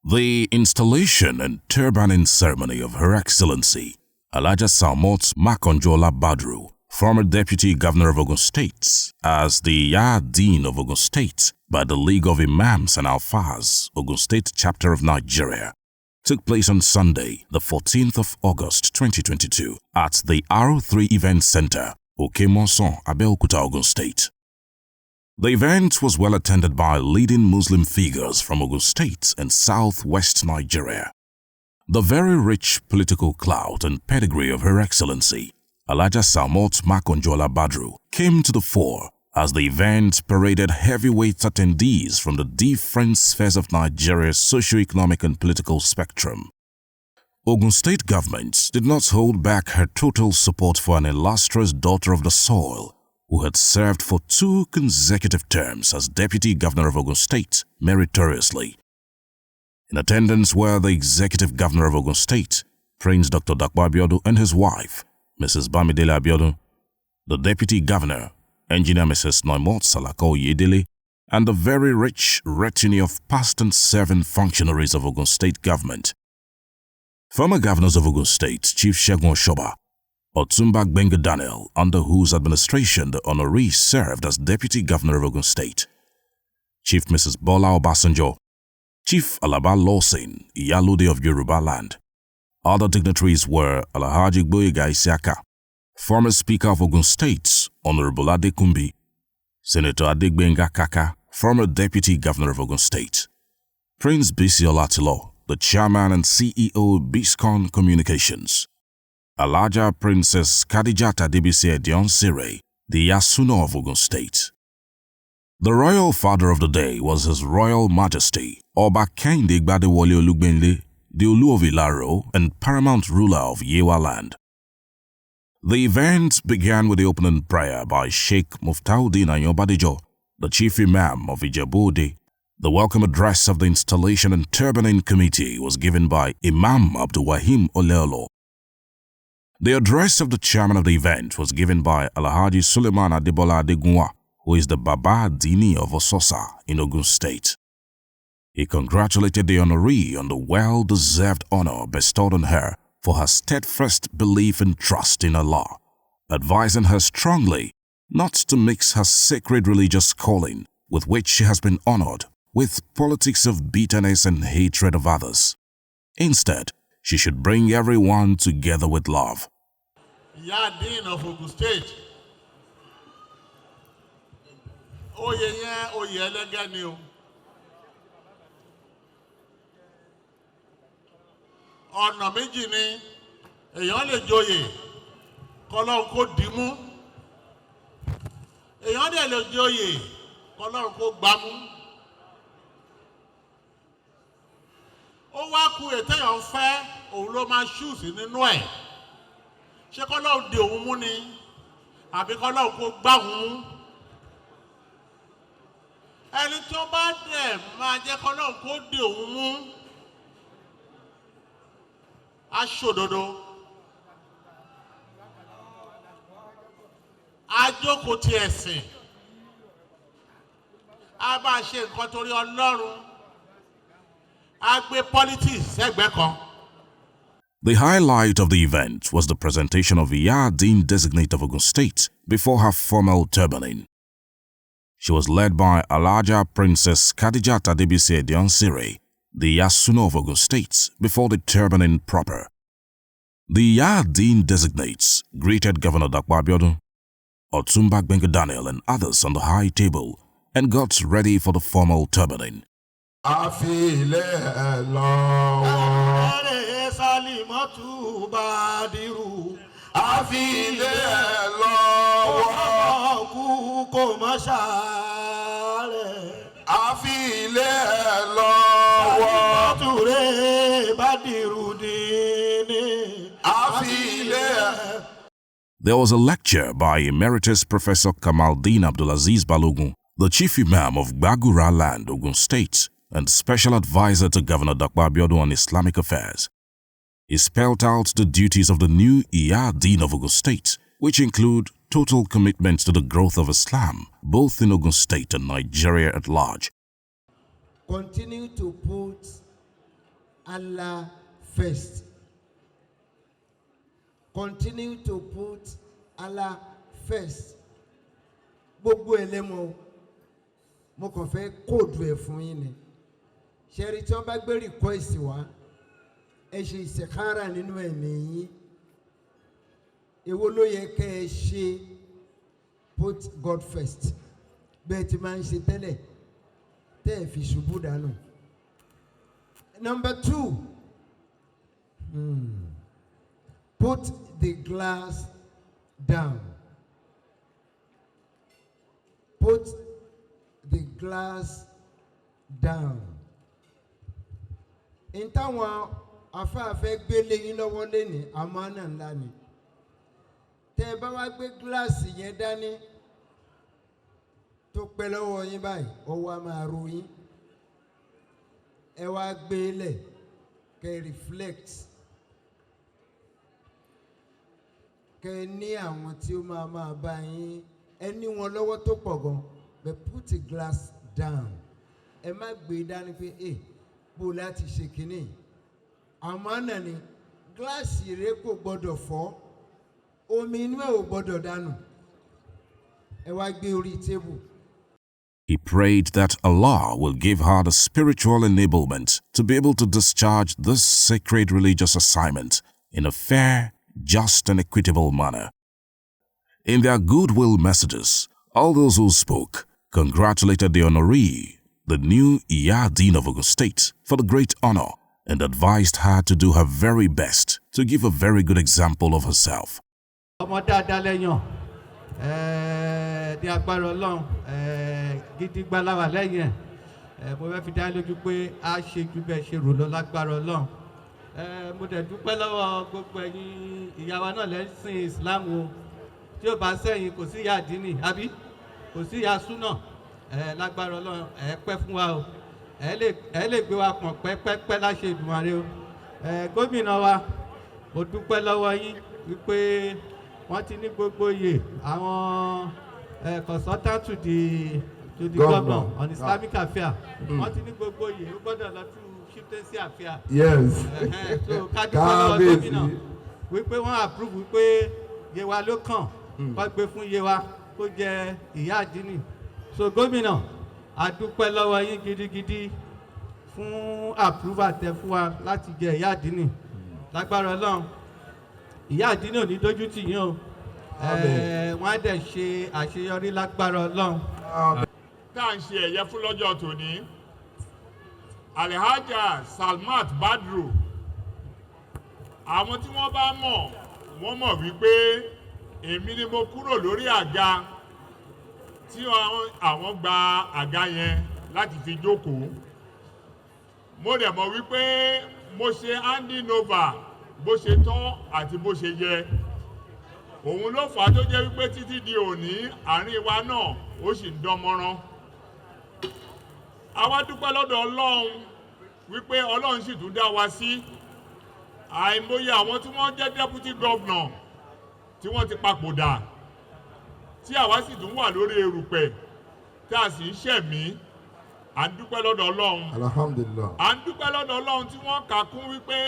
The installation and turbaning ceremony of Her Excellency Alhaja Salimot Makanjuola Badru, former Deputy Governor of Ogun State, as the Adeen of Ogun State by the League of Imams and Alfas, Ogun State Chapter of Nigeria, took place on Sunday, the 14th of August 2022 at the R3 Event Center, Okemonson, Abeokuta, Ogun State. The event was well attended by leading Muslim figures from Ogun State and southwest Nigeria. The very rich political clout and pedigree of Her Excellency Alhaja Salimot Makanjuola Badru came to the fore as the event paraded heavyweight attendees from the different spheres of Nigeria's socio-economic and political spectrum. Ogun State government did not hold back her total support for an illustrious daughter of the soil who had served for 2 consecutive terms as Deputy Governor of Ogun State meritoriously. In attendance were the Executive Governor of Ogun State, Prince Dr. Dapo Abiodun, and his wife, Mrs. Bamidele Abiodun, the Deputy Governor, Engineer Mrs. Noimot Salako Yedele, and the very rich retinue of past and serving functionaries of Ogun State government. Former governors of Ogun State, Chief Segun Oshoba, Otumba Gbenga Daniel, under whose administration the honoree served as Deputy Governor of Ogun State, Chief Mrs. Bola Obasanjo, Chief Alaba Lawson, Iyalode of Yoruba Land. Other dignitaries were Alhaji Gboyega Isiaka, former Speaker of Ogun State, Honorable Adekunbi, Senator Adegbenga Kaka, former Deputy Governor of Ogun State, Prince Bisi Olatilo, the Chairman and CEO Biscon Communications, Alhaja Princess Khadijat Adebisi Edion Sire, the Yasuno of Ogun State. The royal father of the day was His Royal Majesty Oba Kehinde Gbadewole Olugbenle, the Olu of Ilaro and paramount ruler of Yewa land. The event began with the opening prayer by Sheikh Muftauddin Ayanbadejo, the Chief Imam of Ijebu-Ode. The welcome address of the Installation and Turbaning Committee was given by Imam Abdulwahim Oleolo. The address of the chairman of the event was given by Alhaji Suleiman Adebola Adegunwa, who is the Baba Adini of Ososa in Ogun State. He congratulated the honoree on the well-deserved honor bestowed on her for her steadfast belief and trust in Allah, advising her strongly not to mix her sacred religious calling, with which she has been honored, with politics of bitterness and hatred of others. Instead, she should bring everyone together with love. Adeen of Ogun State. Oye yen oye elege ni o. Ọ̀nà méjì ni èèyàn lè joyè k'Ọlọ́run kó dìímú. Èèyàn dẹ̀ lè joyè k'Ọlọ́run kó gbámú. Ó wá kù ètèyàn fẹ́ òun ló máa ṣúùsì nínú ẹ̀. Ṣé k'Ọlọ́run dè òun mú ni àbí k'Ọlọ́run kó gbá òun mú? Ẹni tó bá dẹ̀ máa jẹ́ k'Ọlọ́run kó dè òun mú aṣòdodo, ajókòó ti ẹ̀sìn, a máa ṣe nǹkan torí Ọlọ́run, a gbé politics sẹ́gbẹ̀ẹ́ kan. The highlight of the event was the presentation of the Adeen designate of Ogun State before her formal turbaning. She was led by Alhaja Princess Khadijat Adebisi Edion Sire, the Yasuno of Ogun State, before the turbaning proper. The Adeen designates greeted Governor Dapo Abiodun, Otumba Gbenga Daniel and others on the high table and got ready for the formal turbaning. Salimot Badru. There was a lecture by Emeritus Professor Kamaldeen Abdulaziz Balogun, the Chief Imam of Gbagura Land, Ogun State, and Special Advisor to Governor Dapo Abiodun on Islamic Affairs. He spelled out the duties of the new Adeen of Ogun State, which include total commitment to the growth of Islam, both in Ogun State and Nigeria at large. Continue to put Allah first. Continue to put Allah first. Gbogbo elemo mo kàn fẹ́ kóòdù ẹ̀ fún yín ni. Ṣẹ́rí tí wọ́n bá gbé request wá, ẹ ṣe ìṣèkára nínú ẹ̀mí yín. Èwo ló yẹ kẹ́ ẹ ṣe? Put God first. Bẹ́ẹ̀ tí máa ń ṣe tẹ́lẹ̀, tẹ́ ẹ fi ṣubú dànù. Number 2, put the glass down. Put the glass down. In táwọn afáfẹ́ gbélé yín lọ́wọ́ lẹ́ni àmánà ńlá ni. Tẹ́ ẹ bá wá gbé gíláàsì yẹn dání tó pẹ́ lọ́wọ́ yín báyìí, ọwọ́ á máa ro yín. Ẹ wá gbé lẹ̀ kẹ́ reflect. Kẹ́ ní àwọn tí ó máa bá yín. Ẹ ní wọn lọ́wọ́ tó pọ̀ gan. But put a glass down. Ẹ má gbé dání pé bó láti ṣe kínní. Àmánà ni gíláàsì rẹ kò gbọdọ̀ fọ́. Omi inú ẹ̀ ò gbọdọ̀ dànù. Ẹ wá gbé orí tébù. He prayed that Allah will give her the spiritual enablement to be able to discharge this sacred religious assignment in a fair, just and equitable manner. In their Goodwill Messages, all those who spoke congratulated the honoree, the new Adeen of Ogun State, for the great honor and advised her to do her very best to give a very good example of herself. Di agbára Ọlọ́run gidi gbalawa lẹ́yìn mo fẹ́ fi dá lójú pé a ṣe ju bẹ́ẹ̀ ṣe rò lọ lágbára Ọlọ́run. Mo dẹ̀ dúpẹ́ lọ́wọ́ gbogbo ẹ̀yin ìyá wa náà lẹ́sìn Islam o, tí ó bá sẹ́yìn kò sí ìyá àdínì àbí kò sí ìyá súnà. Lágbára Ọlọ́run pẹ́ fún wa o, ẹ lè gbé wa pọ̀n pẹ́pẹ́pẹ́ láṣẹ Èdùmàrè o. Gómìnà wa mo dúpẹ́ lọ́wọ́ yín wípé wọ́n ti ní gbogbo iye àwọn consultant to the governor on Islamic affair. Wọ́n ti ní gbogbo iye ó gbọ́dọ̀ lọ tú chieftaincy affair. Yes. So kádùúgbò lọ́wọ́ gómìnà wípé wọ́n approve wípé Yewa ló kàn wọ́n gbé fún Yewa kó jẹ ìyá àdínì. So gómìnà a dúpẹ́ lọ́wọ́ yín gidigidi fún approval tẹ́ fún wa láti jẹ ìyá àdínì. Lágbára Ọlọ́run ìyá àdínì ò ní dójú tì yín o. Wọ́n á dẹ̀ ṣe àṣeyọrí lágbára Ọlọ́run. Tá à ń ṣe ẹ̀yẹ fún lọ́jọ́ tòní, Alhaja Salimot Badru, àwọn tí wọ́n bá mọ̀ wọ́n mọ̀ wípé èmi ni mo kúrò lórí àga tí àwọn gba àga yẹn láti fi jókòó. Mo dẹ̀ mọ̀ wípé mo ṣe handing over bó ṣe tọ́ àti bó ṣe yẹ. Òun ló fà á tó jẹ́ wípé títí di òní àárín wa náà ó sì ń dán mọ́rán. Àwa dúpẹ́ lọ́dọ̀ Ọlọ́run wípé Ọlọ́run sì tún dá wa sí. Àìmọye àwọn tí wọ́n jẹ́ deputy governor tí wọ́n ti papòdà, tí àwa sì tún wà lórí erùpẹ̀ tí a sì ń ṣẹ̀mí. À ń dúpẹ́ lọ́dọ̀ Ọlọ́run. Alhamdulillah. À ń dúpẹ́ lọ́dọ̀ Ọlọ́run tí wọ́n kà kún wípé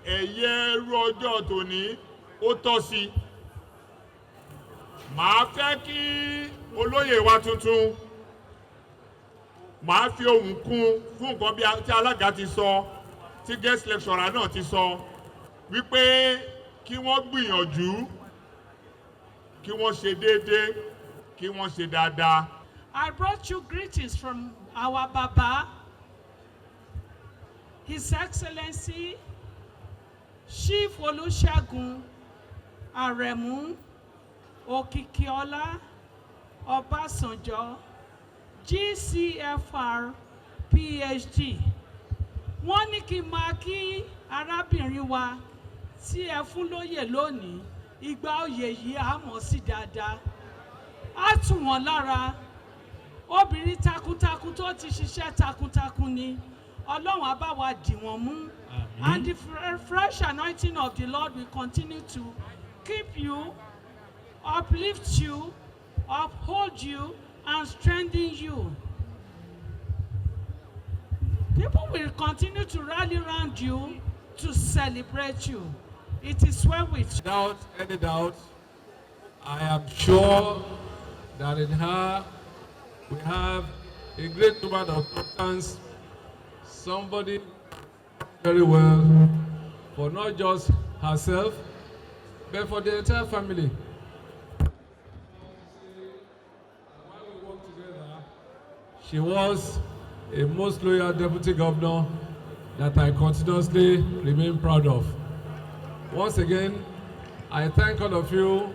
ẹ̀yẹ irú ọjọ́ tòní ó tọ́ sí. Màá fẹ́ kí olóyè wa tuntun, màá fi ohùn kún fún nǹkan bí tí alága ti sọ, tí guest lecturer náà ti sọ, wípé kí wọ́n gbìyànjú, kí wọ́n ṣe déédéé, kí wọ́n ṣe dáadáa. I brought you greetings from our Baba, His Excellency, Chief Olusegun Aremu Okikiola Obasanjo, GCFR, PhD. Wọ́n ní kí n máa kí arábìnrin wa tí ẹ fún lóyè lónìí, ìgbà oyè yìí á mọ̀ sí dáadáa. Á tù wọ́n lára. Obìnrin takuntakun tó ti ṣiṣẹ́ takuntakun ni. Ọlọ́run á bá wa dì wọ́n mú. And the fresh anointing of the Lord will continue to keep you, uplift you, uphold you, and strengthen you. People will continue continue to rally around you to celebrate you. It is well with you. Without any doubt, I am sure that in her we have a great woman of substance, somebody very well for not just herself, but for the entire family. While we work together, she was a most loyal deputy governor that I continuously remain proud of. Once again, I thank all of you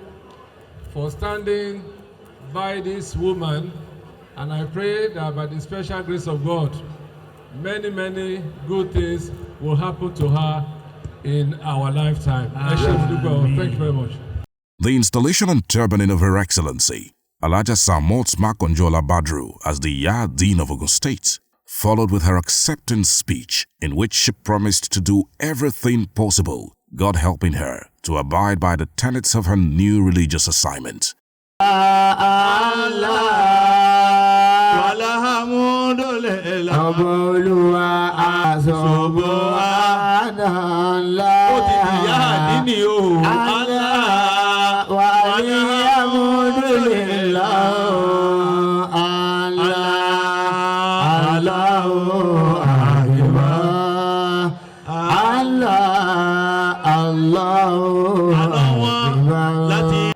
for standing by this woman, and I pray that by the special grace of God, many, many good things will happen to her in our lifetime. Thank you very much. The installation and turbaning of Her Excellency, Alhaja Salimot Makanjuola Badru as the Adeen of Ogun State, followed with her acceptance speech in which she promised to do everything possible, God helping her, to abide by the tenets of her new religious assignment.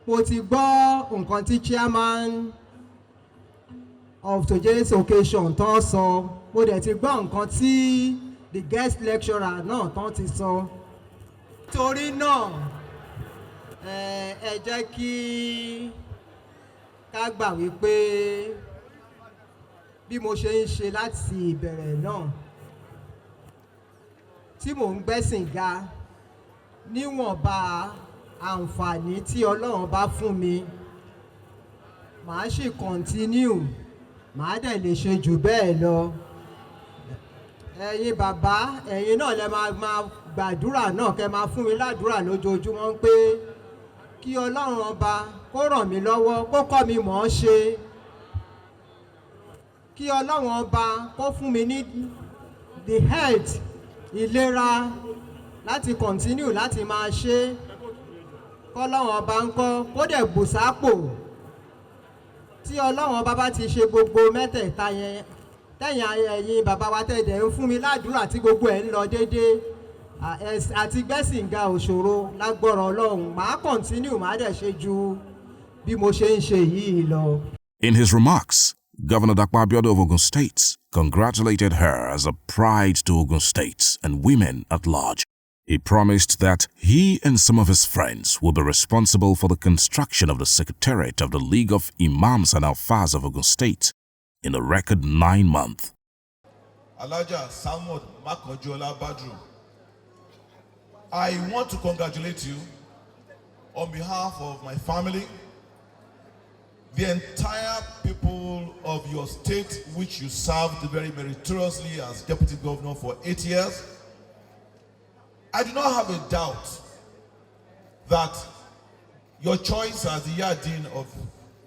Mo ti gbọ́ nǹkan tí chairman of today's occasion tán sọ, mo dẹ̀ ti gbọ́ nǹkan tí the guest lecturer náà tán ti sọ. Torí náà ẹ jẹ́ kí ká gbà wípé bí mo ṣe ń ṣe láti ìbẹ̀rẹ̀ náà tí mò ń gbẹ́sìn ga níwọ̀nba àǹfààní tí Ọlọ́run bá fún mi, màá ṣì continue, màá dẹ̀ lè ṣe jù bẹ́ẹ̀ lọ. Ẹ̀yin bàbá, ẹ̀yin náà lẹ máa gbàdúrà náà, kẹ́ máa fún mi ládùúrà lójoojúmọ́ pé kí Ọlọ́run ọba kó ràn mí lọ́wọ́, kó kọ́ mi mọ̀ ọ́ ṣe, kí Ọlọ́run ọba kó fún mi ní the health, ìlera láti continue láti máa ṣe, kọ́lọ́run ọba ń kọ́ kó dẹ̀ bùsápò. Tí Ọlọ́run ọba bá ti ṣe gbogbo mẹ́tẹ̀ẹ̀ta yẹn, tẹ̀yìn ẹ̀yin bàbá wa tẹ̀dẹ̀ ń fún mi ládùúrà tí gbogbo ẹ̀ ń lọ déédéé, àti gbẹ́sìn ga òṣòro lágbọ́rọ̀ Ọlọ́run, màá continue, màá dẹ̀ ṣe ju bí mo ṣe ń ṣe yìí lọ. In his remarks, Governor Dapo Abiodun of Ogun State congratulated her as a pride to Ogun State and women at large. He promised that he and some of his friends will be responsible for the construction of the Secretariat of the League of Imams and Alfaz of Ogun State in a record 9 months. Alhaja Salimot Makanjuola Badru, I want to congratulate you on behalf of my family, the entire people of your state, which you served very meritoriously as Deputy Governor for 8 years. I do not have a doubt that your choice as the Adeen of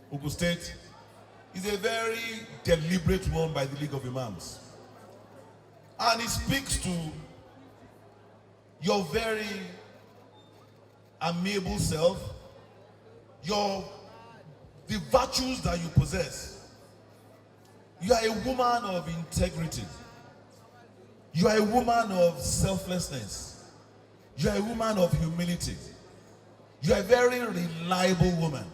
Ogun State is a very deliberate one by the League of Imams. And it speaks to your very amiable self, the virtues that you possess. You are a woman of integrity. You are a woman of selflessness. You are a woman of humility. You are a very reliable woman.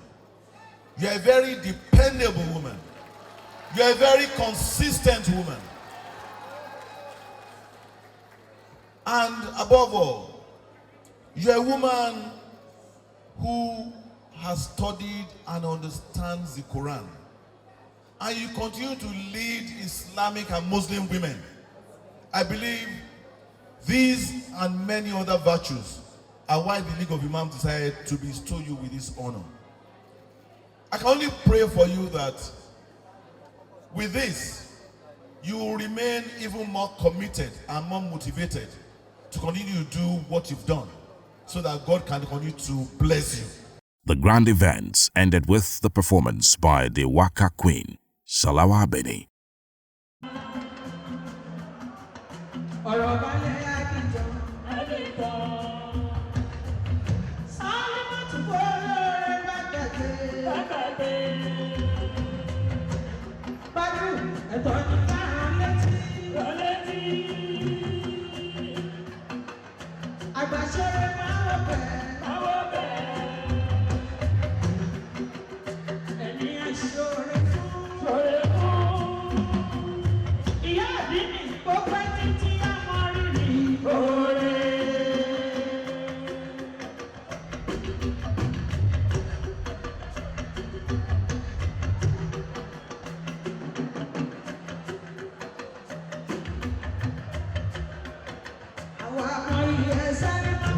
You are a very dependable woman. You are a very consistent woman. And above all, you are a woman who has studied and understands the Quran. And you continue to lead Islamic and Muslim women. I believe these and many other virtues are why the League of Imams decided to bestow you with this honor. I can only pray for you that with this, you will remain even more committed and more motivated to continue to do what you've done so that God can continue to bless you. The grand events ended with the performance by the Waka Queen, Salawa Beni. ọ̀rọ̀ balẹ̀ àdìjọ́. Salimot olóore bá gbàgbé. Badru ẹ̀tọ́ ní káàrán létí. Àgbàṣeré máa wọ bẹ́ẹ̀. Ẹni àṣọre fún. Ìyá àdínì ó pẹ́ títí àmọ́ rírì oore. Àwọn àmọ́ ilé Salimot.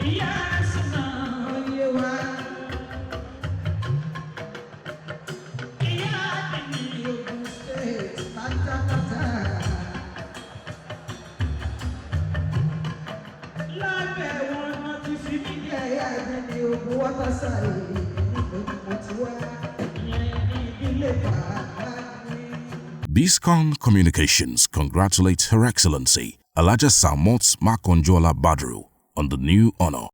Ìyá àsìnà oyè wa. Ìyá àdínì Ogun State pátápátá. Lábẹ́ wọn wọ́n ti fi mí jẹ́ ìyá àdínì Ogun wọ́tásáré nígbà mo ti wá. Ìyẹn ní ìdílé bàbá mi. BISCON Communications congratulates Her Excellency Alaja Salimot Makanjuola Badru on the new honor.